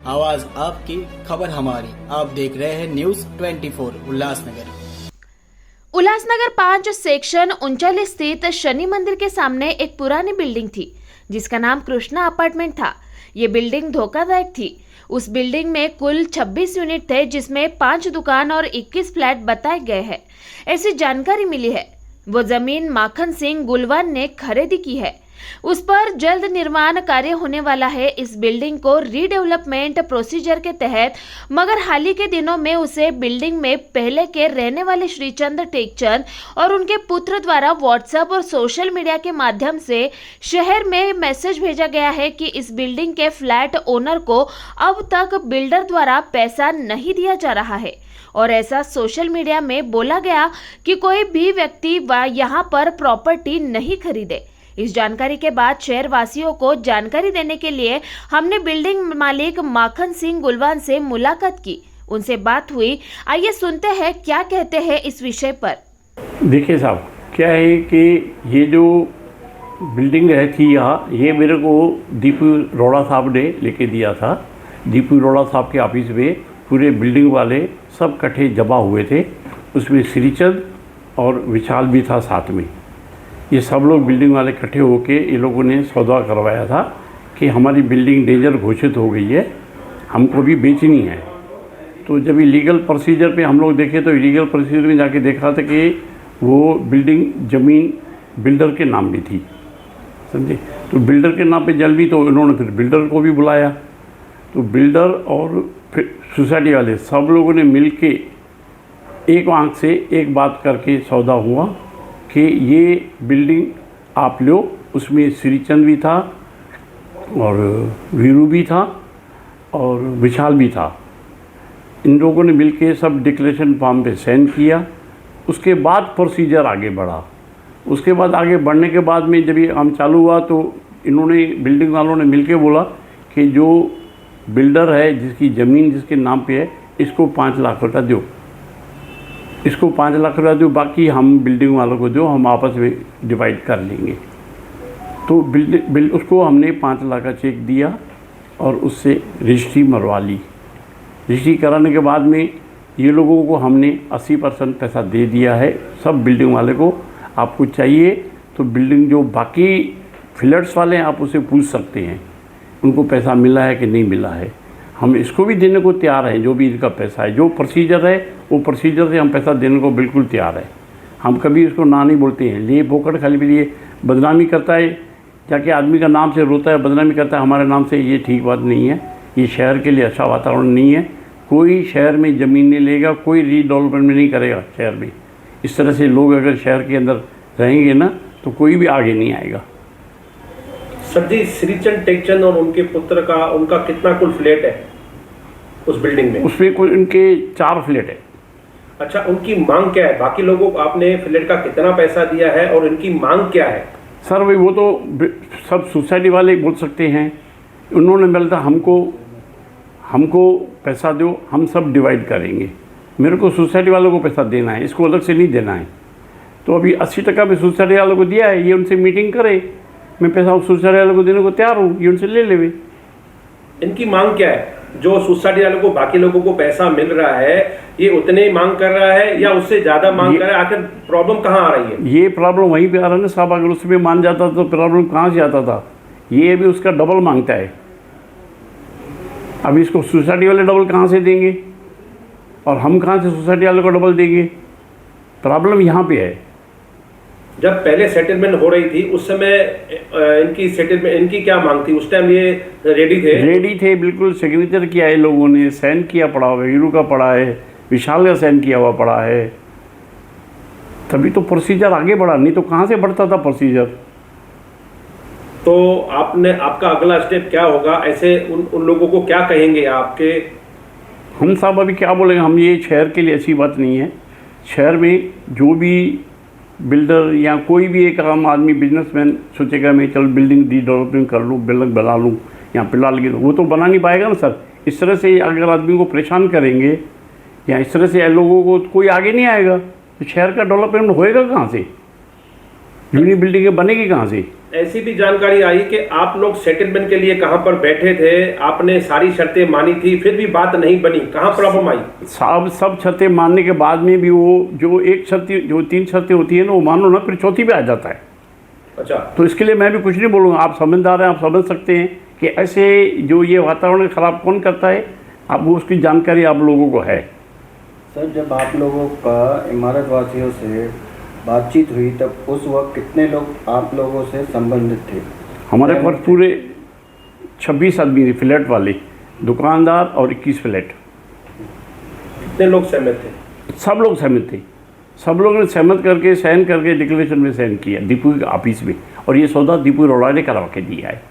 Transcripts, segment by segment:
आवाज आपकी, खबर हमारी। आप देख रहे हैं न्यूज 24 उल्लासनगर। उल्लासनगर 5 सेक्शन 39 स्थित शनि मंदिर के सामने एक पुरानी बिल्डिंग थी जिसका नाम कृष्णा अपार्टमेंट था। ये बिल्डिंग धोखादायक थी। उस बिल्डिंग में कुल 26 यूनिट थे जिसमें 5 दुकान और 21 फ्लैट बताए गए हैं। ऐसी जानकारी मिली है। वो जमीन माखन सिंह गुलवान ने खरीदी की है। उस पर जल्द निर्माण कार्य होने वाला है। इस बिल्डिंग को रीडेवलपमेंट प्रोसीजर के तहत, मगर हाल ही के दिनों में उसे बिल्डिंग में पहले के रहने वाले श्रीचंद टेकचंद और उनके पुत्र द्वारा व्हाट्सएप और सोशल मीडिया के माध्यम से शहर में मैसेज भेजा गया है कि इस बिल्डिंग के फ्लैट ओनर को अब तक बिल्डर द्वारा पैसा नहीं दिया जा रहा है और ऐसा सोशल मीडिया में बोला गया कि कोई भी व्यक्ति यहाँ पर प्रॉपर्टी नहीं खरीदे। इस जानकारी के बाद शहर वासियों को जानकारी देने के लिए हमने बिल्डिंग मालिक माखन सिंह गुलवान से मुलाकात की। उनसे बात हुई। आइए सुनते हैं क्या कहते हैं इस विषय पर। देखिए साहब, क्या है कि ये जो बिल्डिंग है थी यहाँ, ये मेरे को दीपू रोड़ा साहब ने लेके दिया था। दीपू रोड़ा साहब के ऑफिस में पूरे बिल्डिंग वाले सब इकट्ठे जमा हुए थे। उसमें श्रीचंद और विशाल भी था साथ में। ये सब लोग बिल्डिंग वाले इकट्ठे होके ये लोगों ने सौदा करवाया था कि हमारी बिल्डिंग डेंजर घोषित हो गई है, हमको भी बेचनी है। तो जब इलीगल प्रोसीजर पे हम लोग देखे तो इलीगल प्रोसीजर में जाके देखा था कि वो बिल्डिंग ज़मीन बिल्डर के नाम भी थी, समझे। तो बिल्डर के नाम पे जल्दी, तो इन्होंने फिर बिल्डर को भी बुलाया। तो बिल्डर और फिर सोसाइटी वाले सब लोगों ने मिल के एक आंख से एक बात करके सौदा हुआ कि ये बिल्डिंग आप लो। उसमें श्रीचंद भी था और वीरू भी था और विशाल भी था। इन लोगों ने मिलके सब डिक्लेरेशन फॉर्म पे साइन किया। उसके बाद प्रोसीजर आगे बढ़ा। उसके बाद आगे बढ़ने के बाद में जब ये काम चालू हुआ तो इन्होंने, बिल्डिंग वालों ने मिलके बोला कि जो बिल्डर है, जिसकी ज़मीन जिसके नाम पे है, इसको 5 लाख रुपया दो, इसको 5 लाख रुपया दो, बाकी हम बिल्डिंग वालों को दो, हम आपस में डिवाइड कर लेंगे। तो उसको हमने 5 लाख का चेक दिया और उससे रजिस्ट्री मरवा ली। रजिस्ट्री कराने के बाद में ये लोगों को हमने 80% पैसा दे दिया है सब बिल्डिंग वाले को। आपको चाहिए तो बिल्डिंग जो बाकी फ्लैट्स वाले हैं आप उससे पूछ सकते हैं उनको पैसा मिला है कि नहीं मिला है। हम इसको भी देने को तैयार हैं, जो भी इनका पैसा है, जो प्रोसीजर है वो प्रोसीजर से हम पैसा देने को बिल्कुल तैयार है। हम कभी इसको ना नहीं बोलते हैं। लिए पोकट खाली भी लिए बदनामी करता है, जाके आदमी का नाम से रोता है, बदनामी करता है हमारे नाम से, ये ठीक बात नहीं है। ये शहर के लिए अच्छा वातावरण नहीं है। कोई शहर में ज़मीन नहीं लेगा, कोई रीडेवलपमेंट नहीं करेगा शहर में। इस तरह से लोग अगर शहर के अंदर रहेंगे ना तो कोई भी आगे नहीं आएगा। सर जी, श्रीचंद टेकचंद और उनके पुत्र का, उनका कितना कुल फ्लैट है उस बिल्डिंग में? उसमें कुल उनके 4 फ्लैट है। अच्छा, उनकी मांग क्या है? बाकी लोगों को आपने फ्लैट का कितना पैसा दिया है और इनकी मांग क्या है? सर भाई वो तो सब सोसाइटी वाले बोल सकते हैं। उन्होंने मिलता हमको पैसा दो, हम सब डिवाइड करेंगे। मेरे को सोसाइटी वालों को पैसा देना है, इसको अलग से नहीं देना है। तो अभी 80% में सोसाइटी वालों को दिया है। ये उनसे मीटिंग करे, मैं पैसा सोसाइटी वालों को देने को तैयार हूँ, ये उनसे ले लेवे। इनकी मांग क्या है? जो सोसाइटी वालों को, बाकी लोगों को पैसा मिल रहा है, ये उतने ही मांग कर रहा है या उससे ज़्यादा मांग कर रहा है? आखिर प्रॉब्लम कहाँ आ रही है? ये प्रॉब्लम वहीं पे आ रहा है ना साहब। अगर उसमें मान जाता तो प्रॉब्लम कहाँ से आता था। ये अभी उसका डबल मांगता है। अभी इसको सोसाइटी वाले डबल कहाँ से देंगे और हम कहाँ से सोसाइटी वाले को डबल देंगे? प्रॉब्लम यहाँ पे है। जब पहले सेटलमेंट हो रही थी उस समय इनकी सेटलमेंट, इनकी क्या मांग थी? उस टाइम ये रेडी थे बिल्कुल। सिग्नेचर किया है लोगों ने, साइन किया पड़ा हुआ है, हीरू का पड़ा है, विशाल का साइन किया हुआ पड़ा है। तभी तो प्रोसीजर आगे बढ़ा, नहीं तो कहाँ से बढ़ता था प्रोसीजर। तो आपका अगला स्टेप क्या होगा? ऐसे उन लोगों को क्या कहेंगे आपके? हम साहब अभी क्या बोलेंगे, हम ये शहर के लिए अच्छी बात नहीं है। शहर में जो भी बिल्डर या कोई भी एक आम आदमी बिजनेसमैन सोचेगा मैं चल बिल्डिंग रीडेवलपमेंट कर लूँ, बिल्डिंग बना लूँ या पिला लगे, वो तो बना नहीं पाएगा ना सर। इस तरह से अगर आदमी को परेशान करेंगे या इस तरह से लोगों को, कोई आगे नहीं आएगा। तो शहर का डेवलपमेंट होएगा कहाँ से? यूनियन बिल्डिंग बनेगी कहाँ से? ऐसी भी जानकारी आई कि आप लोग सेटलमेंट के लिए कहां पर बैठे थे, आपने सारी शर्तें मानी थी, फिर भी बात नहीं बनी, कहां प्रॉब्लम आई? साहब सब शर्तें मानने के बाद में भी वो जो एक शर्त, जो 3 शर्तें होती है ना, वो मानो ना, फिर चौथी पे आ जाता है। अच्छा, तो इसके लिए मैं भी कुछ नहीं बोलूँगा, आप समझदार हैं, आप समझ सकते हैं कि ऐसे जो ये वातावरण खराब कौन करता है, आप वो उसकी जानकारी आप लोगों को है। सर, जब आप लोगों का इमारत वासियों से बातचीत हुई तब उस वक्त कितने लोग आप लोगों से संबंधित थे? हमारे पास पूरे 26 आदमी थे, फ्लैट वाले, दुकानदार और 21 फ्लैट। कितने लोग सहमत थे? सब लोग सहमत थे, सब लोगों ने सहमत करके साइन करके डिक्लेरेशन में साइन किया दीपू के ऑफिस में, और ये सौदा दीपू अरोड़ा ने करवा के दिया है।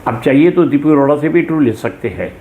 अब चाहिए तो दीपू अरोड़ा से भी इंटरव्यू ले सकते हैं।